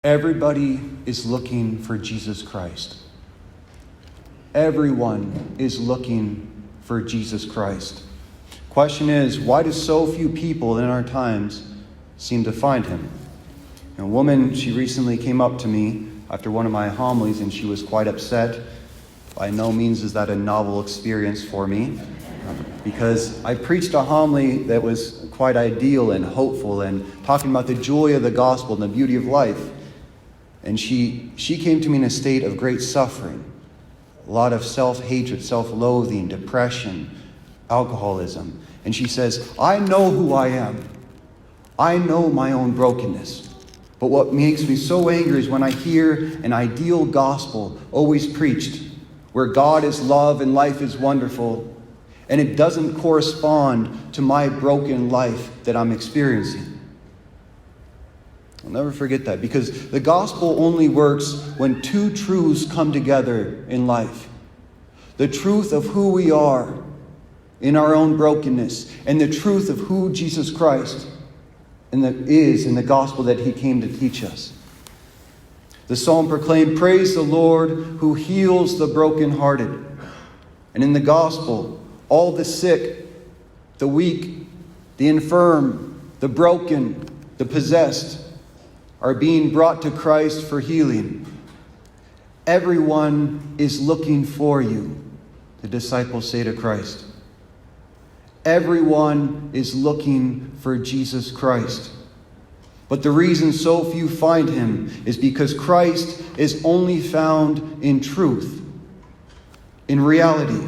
Everybody is looking for Jesus Christ. Everyone is looking for Jesus Christ. Question is, why do so few people in our times seem to find him? A woman, she recently came up to me after one of my homilies, and she was quite upset. By no means is that a novel experience for me, because I preached a homily that was quite ideal and hopeful and talking about the joy of the gospel and the beauty of life. And she came to me in a state of great suffering, a lot of self-hatred, self-loathing, depression, alcoholism. And she says, I know who I am. I know my own brokenness. But what makes me so angry is when I hear an ideal gospel always preached, where God is love and life is wonderful, and it doesn't correspond to my broken life that I'm experiencing. I'll never forget that, because the gospel only works when two truths come together in life. The truth of who we are in our own brokenness, and the truth of who Jesus Christ is in the gospel that he came to teach us. The psalm proclaimed, "Praise the Lord who heals the brokenhearted." And in the gospel, all the sick, the weak, the infirm, the broken, the possessed are being brought to Christ for healing. Everyone is looking for you, the disciples say to Christ. Everyone is looking for Jesus Christ. But the reason so few find him is because Christ is only found in truth, in reality.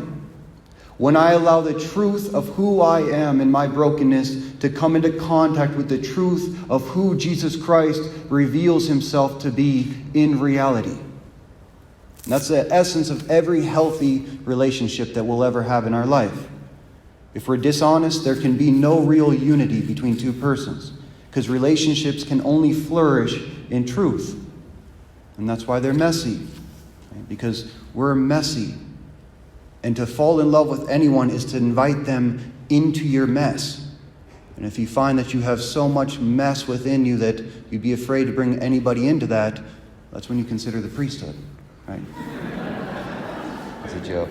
When I allow the truth of who I am in my brokenness to come into contact with the truth of who Jesus Christ reveals himself to be in reality. And that's the essence of every healthy relationship that we'll ever have in our life. If we're dishonest, there can be no real unity between two persons, because relationships can only flourish in truth. And that's why they're messy, right? Because we're messy. And to fall in love with anyone is to invite them into your mess. And if you find that you have so much mess within you that you'd be afraid to bring anybody into that, that's when you consider the priesthood, right? That's a joke.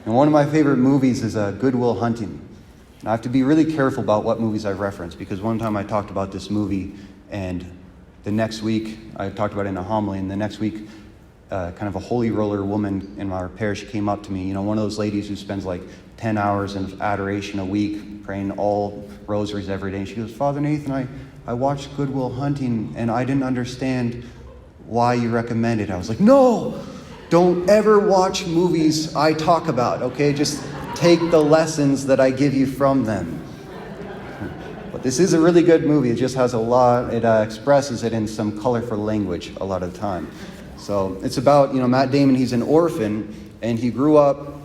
And one of my favorite movies is Good Will Hunting. And I have to be really careful about what movies I reference, because one time I talked about this movie, and the next week I talked about it in a homily, and the next week kind of a holy roller woman in our parish came up to me, one of those ladies who spends like 10 hours of adoration a week, praying all rosaries every day. And she goes, "Father Nathan, I watched Good Will Hunting, and I didn't understand why you recommend it." I was like, "No, don't ever watch movies I talk about, okay? Just take the lessons that I give you from them." But this is a really good movie. It just has a lot, it expresses it in some colorful language a lot of the time. So it's about, Matt Damon, he's an orphan, and he grew up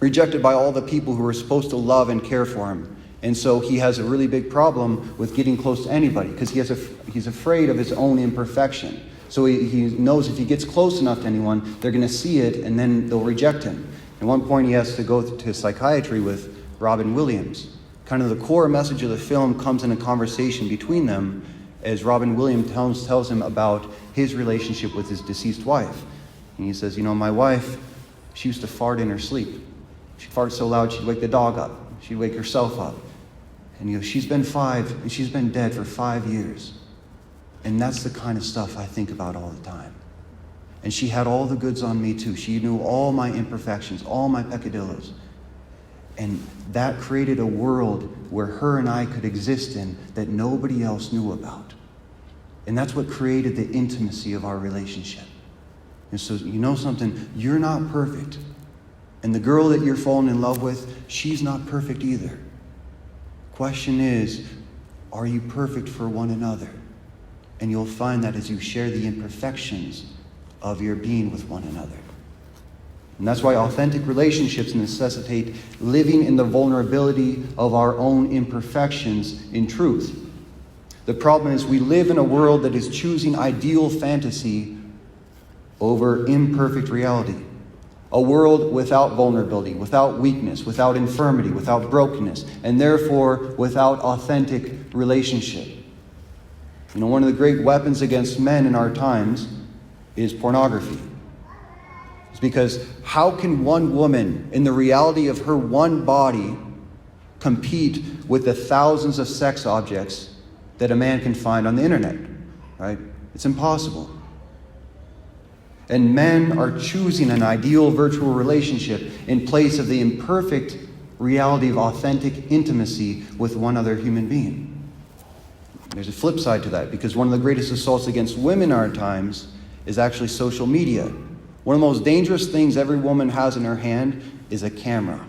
rejected by all the people who were supposed to love and care for him. And so he has a really big problem with getting close to anybody, because he's afraid of his own imperfection. So he knows if he gets close enough to anyone, they're going to see it, and then they'll reject him. At one point, he has to go to psychiatry with Robin Williams. Kind of the core message of the film comes in a conversation between them as Robin Williams tells him about his relationship with his deceased wife. And he says, my wife, she used to fart in her sleep. She farted so loud she'd wake the dog up. She'd wake herself up. And she's been dead for 5 years. And that's the kind of stuff I think about all the time. And she had all the goods on me too. She knew all my imperfections, all my peccadillos. And that created a world where her and I could exist in that nobody else knew about. And that's what created the intimacy of our relationship. And so, something? You're not perfect. And the girl that you're falling in love with, she's not perfect either. Question is, are you perfect for one another? And you'll find that as you share the imperfections of your being with one another. And that's why authentic relationships necessitate living in the vulnerability of our own imperfections in truth. The problem is we live in a world that is choosing ideal fantasy over imperfect reality. A world without vulnerability, without weakness, without infirmity, without brokenness, and therefore without authentic relationship. One of the great weapons against men in our times is pornography. It's because how can one woman, in the reality of her one body, compete with the thousands of sex objects that a man can find on the internet, right? It's impossible. And men are choosing an ideal virtual relationship in place of the imperfect reality of authentic intimacy with one other human being. There's a flip side to that, because one of the greatest assaults against women in our times is actually social media. One of the most dangerous things every woman has in her hand is a camera.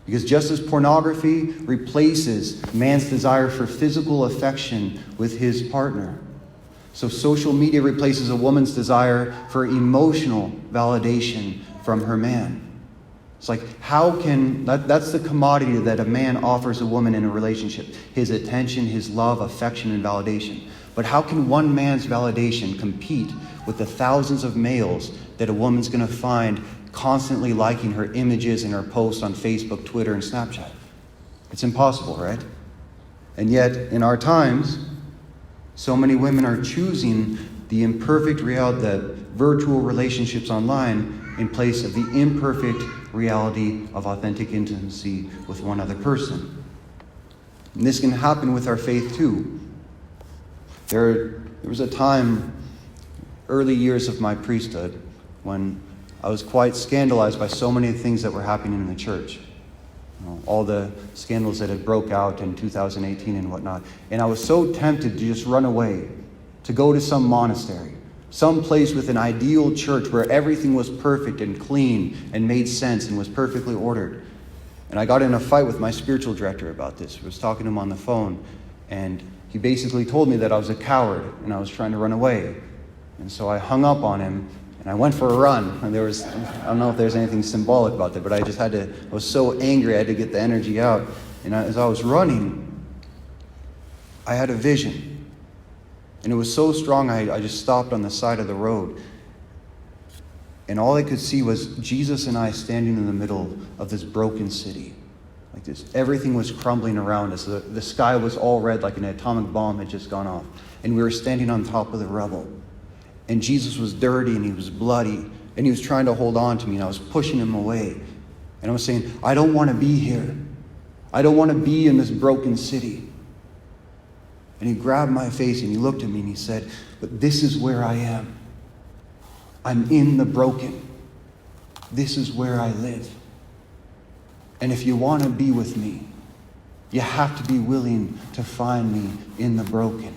Because just as pornography replaces man's desire for physical affection with his partner, so social media replaces a woman's desire for emotional validation from her man. It's like, that's the commodity that a man offers a woman in a relationship. His attention, his love, affection, and validation. But how can one man's validation compete with the thousands of males that a woman's going to find constantly liking her images and her posts on Facebook, Twitter, and Snapchat? It's impossible, right? And yet, in our times, so many women are choosing the imperfect reality, the virtual relationships online, in place of the imperfect reality of authentic intimacy with one other person. And this can happen with our faith too. There was a time, early years of my priesthood, when I was quite scandalized by so many things that were happening in the church. All the scandals that had broke out in 2018 and whatnot. And I was so tempted to just run away, to go to some monastery, some place with an ideal church where everything was perfect and clean and made sense and was perfectly ordered. And I got in a fight with my spiritual director about this. I was talking to him on the phone, and he basically told me that I was a coward and I was trying to run away. And so I hung up on him and I went for a run. And I don't know if there's anything symbolic about that, but I was so angry I had to get the energy out. And as I was running, I had a vision. And it was so strong, I just stopped on the side of the road. And all I could see was Jesus and I standing in the middle of this broken city. Like this, everything was crumbling around us. The sky was all red, like an atomic bomb had just gone off. And we were standing on top of the rubble. And Jesus was dirty and he was bloody. And he was trying to hold on to me, and I was pushing him away. And I was saying, I don't want to be here. I don't want to be in this broken city. And he grabbed my face and he looked at me and he said, but this is where I am. I'm in the broken. This is where I live. And if you want to be with me, you have to be willing to find me in the broken.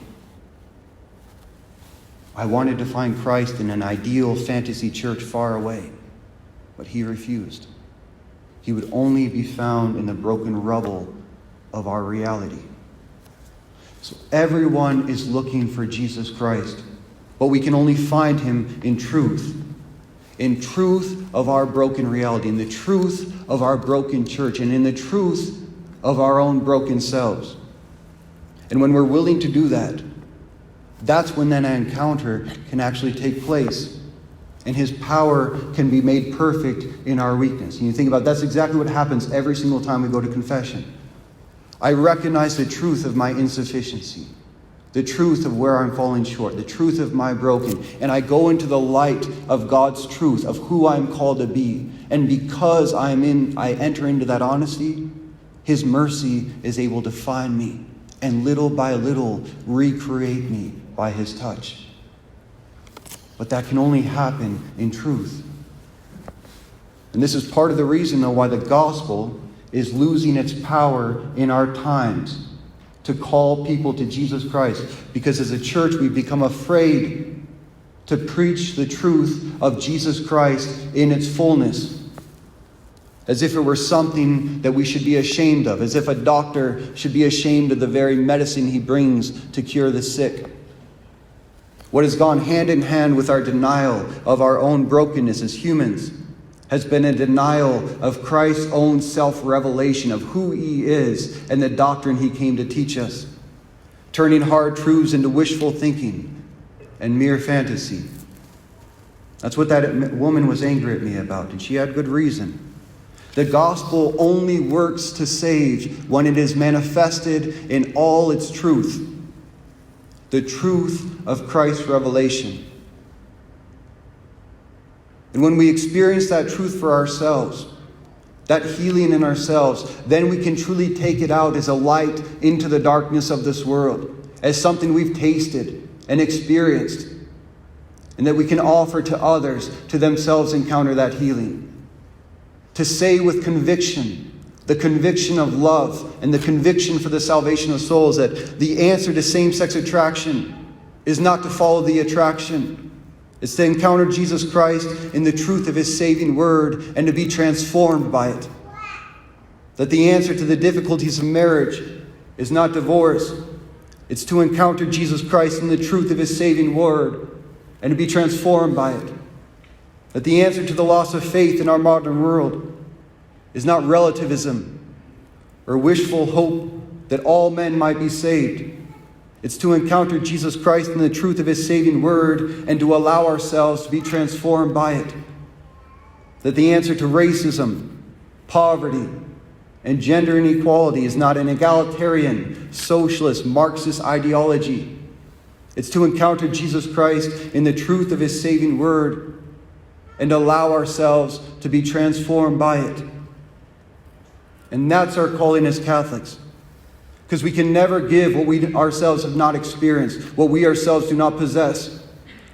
I wanted to find Christ in an ideal fantasy church far away, but he refused. He would only be found in the broken rubble of our reality. So everyone is looking for Jesus Christ, but we can only find him in truth of our broken reality, in the truth of our broken church, and in the truth of our own broken selves. And when we're willing to do that, that's when that encounter can actually take place, and his power can be made perfect in our weakness. And you think about it, that's exactly what happens every single time we go to confession. I recognize the truth of my insufficiency, the truth of where I'm falling short, the truth of my broken. And I go into the light of God's truth, of who I'm called to be. And because I enter into that honesty, his mercy is able to find me and little by little recreate me by his touch. But that can only happen in truth. And this is part of the reason, though, why the gospel is losing its power in our times to call people to Jesus Christ. Because as a church, we've become afraid to preach the truth of Jesus Christ in its fullness, as if it were something that we should be ashamed of, as if a doctor should be ashamed of the very medicine he brings to cure the sick. What has gone hand in hand with our denial of our own brokenness as humans has been a denial of Christ's own self-revelation of who he is and the doctrine he came to teach us, turning hard truths into wishful thinking and mere fantasy. That's what that woman was angry at me about, and she had good reason. The gospel only works to save when it is manifested in all its truth. the truth of Christ's revelation. And when we experience that truth for ourselves, that healing in ourselves, then we can truly take it out as a light into the darkness of this world, as something we've tasted and experienced, and that we can offer to others to themselves encounter that healing. To say with conviction, the conviction of love and the conviction for the salvation of souls, that the answer to same-sex attraction is not to follow the attraction. It's to encounter Jesus Christ in the truth of His saving word and to be transformed by it. That the answer to the difficulties of marriage is not divorce. It's to encounter Jesus Christ in the truth of His saving word and to be transformed by it. That the answer to the loss of faith in our modern world is not relativism or wishful hope that all men might be saved. It's to encounter Jesus Christ in the truth of His saving word and to allow ourselves to be transformed by it. That the answer to racism, poverty, and gender inequality is not an egalitarian, socialist, Marxist ideology. It's to encounter Jesus Christ in the truth of His saving word and allow ourselves to be transformed by it. And that's our calling as Catholics. Because we can never give what we ourselves have not experienced, what we ourselves do not possess.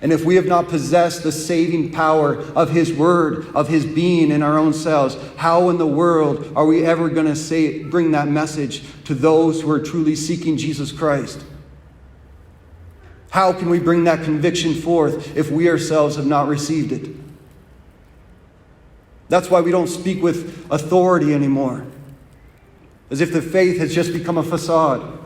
And if we have not possessed the saving power of His word, of His being in our own selves, how in the world are we ever going to bring that message to those who are truly seeking Jesus Christ? How can we bring that conviction forth if we ourselves have not received it? That's why we don't speak with authority anymore, as if the faith has just become a facade.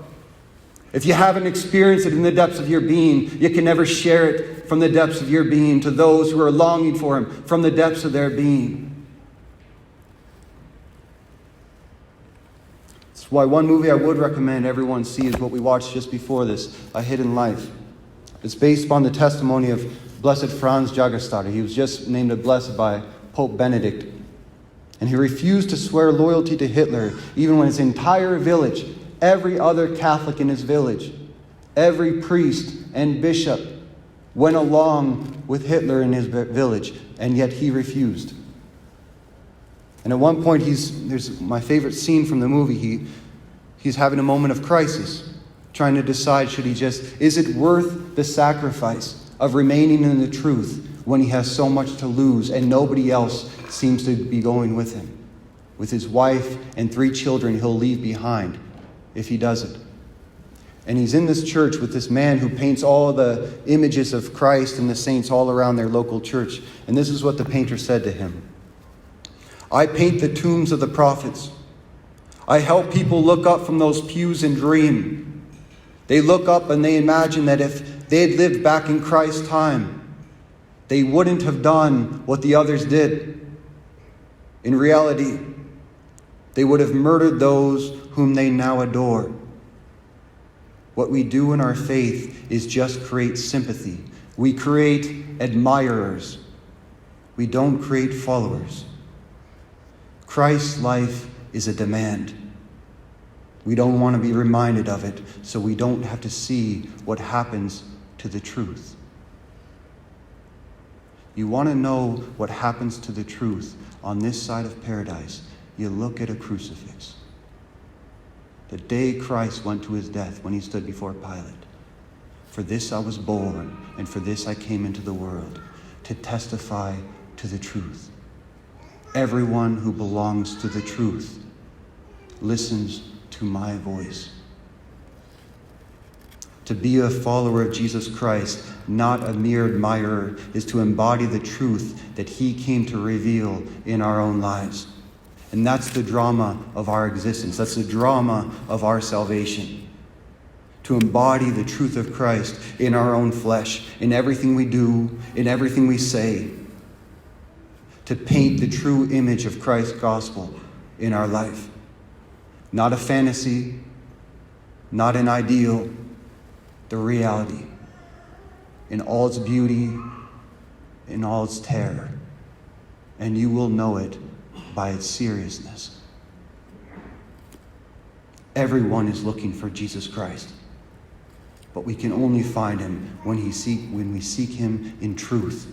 If you haven't experienced it in the depths of your being, you can never share it from the depths of your being to those who are longing for Him from the depths of their being. That's why one movie I would recommend everyone see is what we watched just before this, A Hidden Life. It's based upon the testimony of Blessed Franz Jagastari. He was just named a blessed by Pope Benedict. And he refused to swear loyalty to Hitler, even when his entire village, every other Catholic in his village, every priest and bishop went along with Hitler in his village, and yet he refused. And at one point, there's my favorite scene from the movie. He's having a moment of crisis, trying to decide, is it worth the sacrifice of remaining in the truth when he has so much to lose and nobody else seems to be going with him? With his wife and 3 children he'll leave behind if he doesn't. And he's in this church with this man who paints all the images of Christ and the saints all around their local church. And this is what the painter said to him. I paint the tombs of the prophets. I help people look up from those pews and dream. They look up and they imagine that if they had lived back in Christ's time, they wouldn't have done what the others did. In reality, they would have murdered those whom they now adore. What we do in our faith is just create sympathy. We create admirers. We don't create followers. Christ's life is a demand. We don't want to be reminded of it, so we don't have to see what happens to the truth. You want to know what happens to the truth on this side of paradise, you look at a crucifix. The day Christ went to his death when he stood before Pilate. For this I was born, and for this I came into the world, to testify to the truth. Everyone who belongs to the truth listens to my voice. To be a follower of Jesus Christ, not a mere admirer, is to embody the truth that he came to reveal in our own lives. And that's the drama of our existence. That's the drama of our salvation. To embody the truth of Christ in our own flesh, in everything we do, in everything we say. To paint the true image of Christ's gospel in our life. Not a fantasy, not an ideal, the reality. In all its beauty, in all its terror. And you will know it by its seriousness. Everyone is looking for Jesus Christ. But we can only find him when we seek him in truth,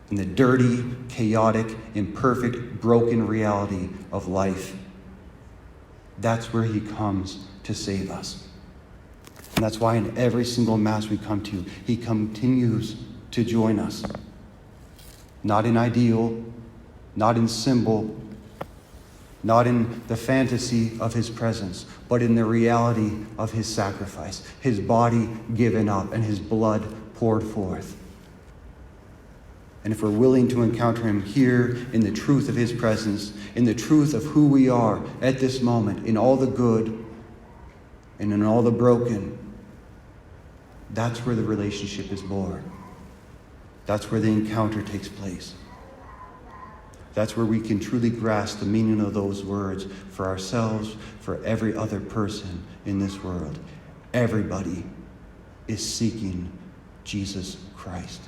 in the dirty, chaotic, imperfect, broken reality of life. That's where he comes to save us. And that's why in every single Mass we come to, he continues to join us. Not in ideal, not in symbol, not in the fantasy of his presence, but in the reality of his sacrifice, his body given up and his blood poured forth. And if we're willing to encounter him here in the truth of his presence, in the truth of who we are at this moment, in all the good and in all the broken, that's where the relationship is born. That's where the encounter takes place. That's where we can truly grasp the meaning of those words for ourselves, for every other person in this world. Everybody is seeking Jesus Christ.